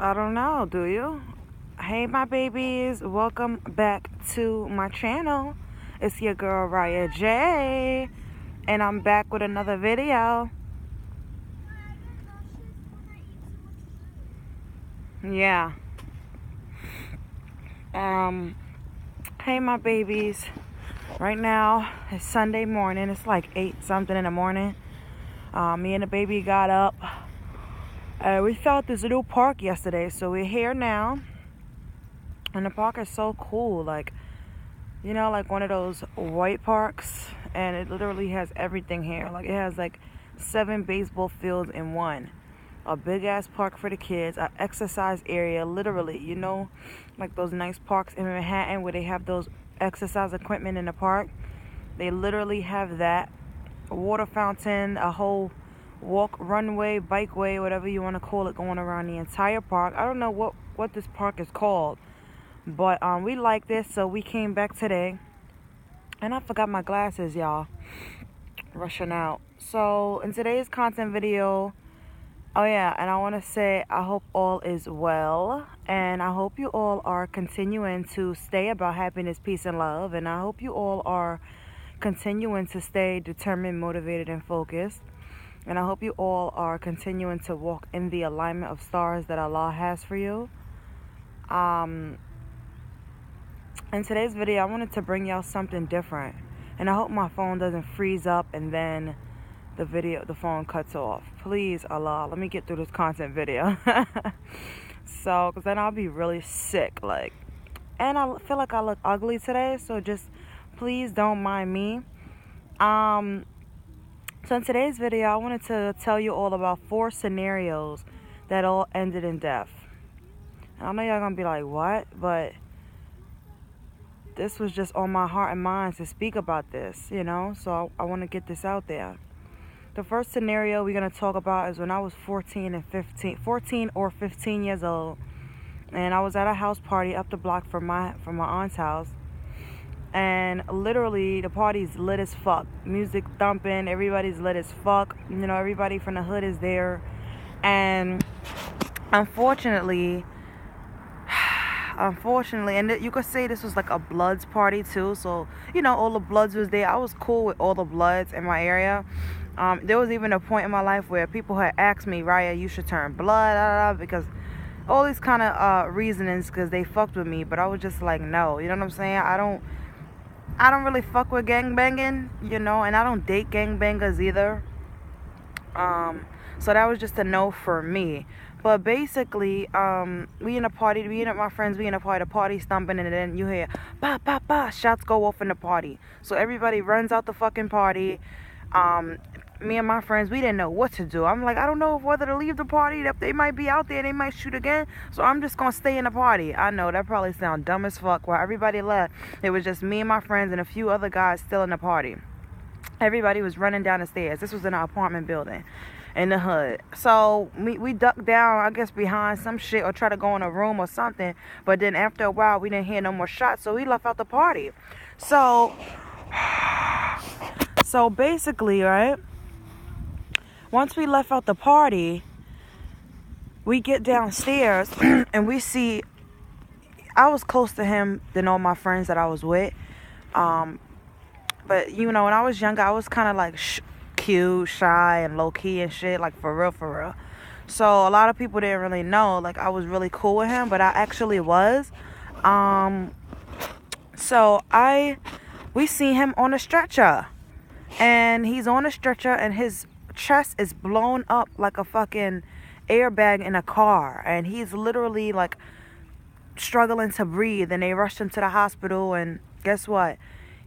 I don't know, do you? Hey, my babies. Welcome back to my channel. It's your girl, Riahjay. And I'm back with another video. Yeah. Hey, my babies. Right now, it's Sunday morning. It's like 8 something in the morning. Me and the baby got up. We found this new park yesterday, so we're here now. And the park is so cool. Like one of those white parks, and it literally has everything here. Like, it has like 7 baseball fields in one, a big ass park for the kids, an exercise area, literally, like those nice parks in Manhattan where they have those exercise equipment in the park. They literally have that, a water fountain, a whole walk runway, bikeway, whatever you want to call it, going around the entire park. I don't know what this park is called, but we like this, so we came back today. And I forgot my glasses, y'all. Rushing out. So in today's content video, oh yeah, and I want to say I hope all is well, and I hope you all are continuing to stay about happiness, peace, and love, and I hope you all are continuing to stay determined, motivated, and focused, and I hope you all are continuing to walk in the alignment of stars that Allah has for you. In today's video, I wanted to bring y'all something different, and I hope my phone doesn't freeze up and then the phone cuts off. Please, Allah, let me get through this content video. So, because then I'll be really sick, and I feel like I look ugly today, so just please don't mind me. So in today's video, I wanted to tell you all about 4 scenarios that all ended in death. And I know y'all gonna be like, what? But this was just on my heart and mind to speak about this, so I want to get this out there. The first scenario we're going to talk about is when I was 14 or 15 years old, and I was at a house party up the block from my aunt's house, and literally the party's lit as fuck, music thumping, everybody's lit as fuck, everybody from the hood is there, and unfortunately, and you could say this was like a Bloods party too, so all the Bloods was there. I was cool with all the Bloods in my area. There was even a point in my life where people had asked me, Raya, you should turn blood, because all these kind of reasonings, because they fucked with me, but I was just like, no, you know what I'm saying? I don't really fuck with gangbanging, and I don't date gangbangers either. So that was just a no for me. But basically, we in a party, my friends, we in a party, the party's thumping, and then you hear, ba, ba, ba, shots go off in the party. So everybody runs out the fucking party. Me and my friends, we didn't know what to do. I'm like, I don't know whether to leave the party. They might be out there, they might shoot again. So I'm just gonna stay in the party. I know, that probably sounds dumb as fuck. While everybody left, it was just me and my friends and a few other guys still in the party. Everybody was running down the stairs. This was in an apartment building in the hood. So we ducked down, I guess, behind some shit, or try to go in a room or something. But then after a while, we didn't hear no more shots, so we left out the party. So basically, right, once we left out the party, we get downstairs and we see, I was close to him than all my friends that I was with. But when I was younger, I was kind of like cute, shy, and low-key and shit, like for real. So a lot of people didn't really know, like, I was really cool with him, but I actually was. So we see him on a stretcher, and he's on a stretcher, and his chest is blown up like a fucking airbag in a car, and he's literally like struggling to breathe, and they rushed him to the hospital, and guess what?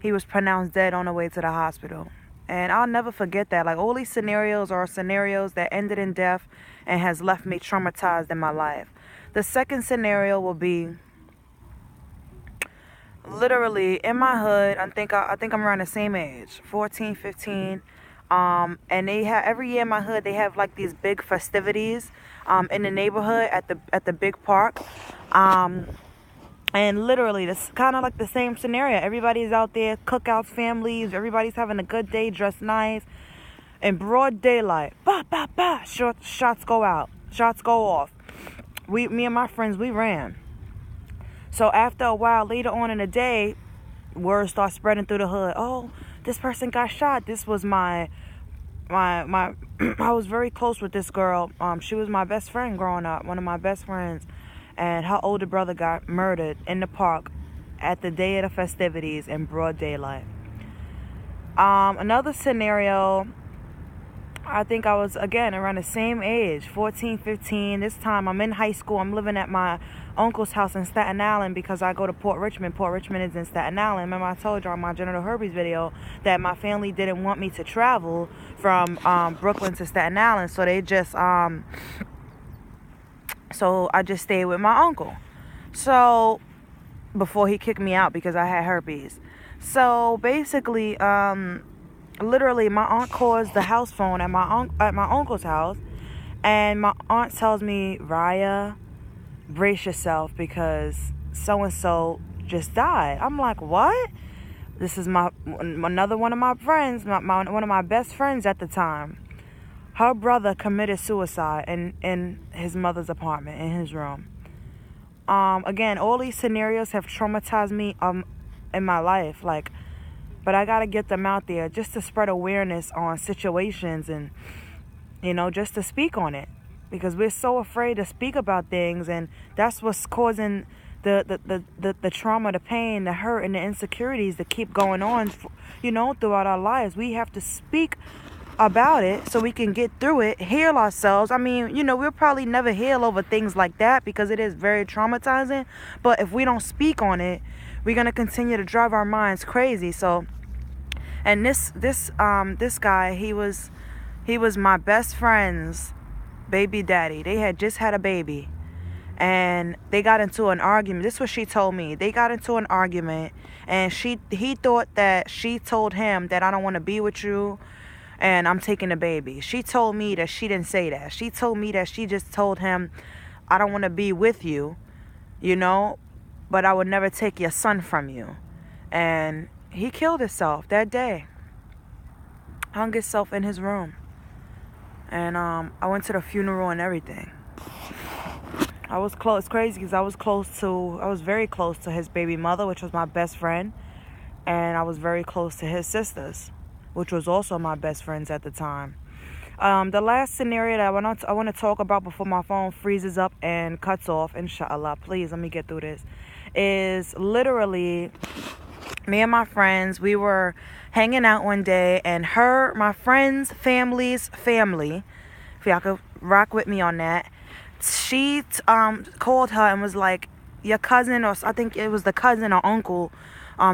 He was pronounced dead on the way to the hospital. And I'll never forget that. Like, all these scenarios are scenarios that ended in death and has left me traumatized in my life. The second scenario will be literally in my hood. I think I'm around the same age, 14, 15. And they have, every year in my hood, they have like these big festivities in the neighborhood at the big park. And literally, it's kind of like the same scenario. Everybody's out there, cookouts, families, everybody's having a good day, dressed nice. In broad daylight, bah, bah, bah, shots go out, shots go off. me and my friends, we ran. So after a while, later on in the day, word starts spreading through the hood. Oh, this person got shot. This was my I was very close with this girl. She was my best friend growing up, one of my best friends, and her older brother got murdered in the park at the day of the festivities in broad daylight. Another scenario, I think I was, again, around the same age, 14, 15. This time I'm in high school. I'm living at my uncle's house in Staten Island because I go to Port Richmond. Port Richmond is in Staten Island. Remember I told you on my genital herpes video that my family didn't want me to travel from Brooklyn to Staten Island. So they just, so I just stayed with my uncle. So, before he kicked me out because I had herpes. So basically, literally, my aunt calls the house phone at my uncle's house, and my aunt tells me, Raya, brace yourself because so and so just died. I'm like, what? This is another one of my friends, one of my best friends at the time. Her brother committed suicide in his mother's apartment, in his room. Again, all these scenarios have traumatized me in my life, but I gotta get them out there just to spread awareness on situations and, just to speak on it, because we're so afraid to speak about things, and that's what's causing the trauma, the pain, the hurt, and the insecurities to keep going on, throughout our lives. We have to speak about it so we can get through it, heal ourselves. I mean, we'll probably never heal over things like that because it is very traumatizing, but if we don't speak on it, we're going to continue to drive our minds crazy. So, and this guy, he was my best friend's baby daddy. They had just had a baby, and they got into an argument. This is what she told me. They got into an argument, and he thought that she told him that I don't want to be with you and I'm taking the baby. She told me that she didn't say that. She told me that she just told him, I don't want to be with you, but I would never take your son from you. And he killed himself that day. Hung himself in his room. And I went to the funeral and everything. I was close. It's crazy because I was very close to his baby mother, which was my best friend. And I was very close to his sisters, which was also my best friends at the time. The last scenario that I want to talk about before my phone freezes up and cuts off, inshallah, please let me get through this, is literally me and my friends. We were hanging out one day, and my friend's family's family, if y'all could rock with me on that, she called her and was like, your cousin, or I think it was the cousin or uncle,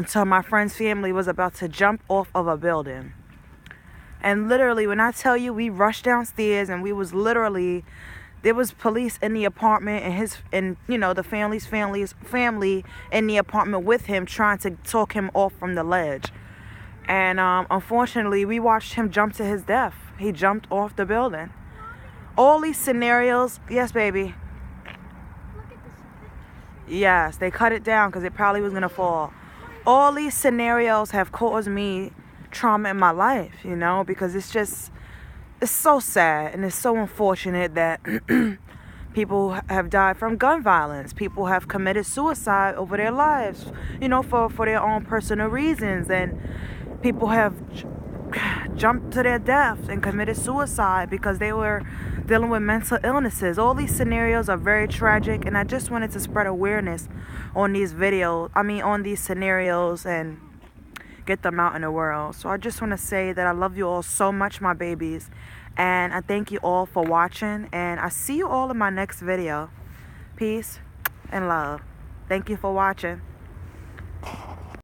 to my friend's family was about to jump off of a building. And literally, when I tell you, we rushed downstairs, and there was police in the apartment, and the family's family in the apartment with him, trying to talk him off from the ledge. And unfortunately, we watched him jump to his death. He jumped off the building. All these scenarios, yes, baby. Yes, they cut it down because it probably was gonna fall. All these scenarios have caused me trauma in my life, because it's so sad, and it's so unfortunate that people have died from gun violence. People have committed suicide over their lives, for their own personal reasons, and people have jumped to their death and committed suicide because they were dealing with mental illnesses. All these scenarios are very tragic, and I just wanted to spread awareness on these on these scenarios, and get them out in the world. So I just want to say that I love you all so much, my babies, and I thank you all for watching, and I see you all in my next video. Peace and love. Thank you for watching.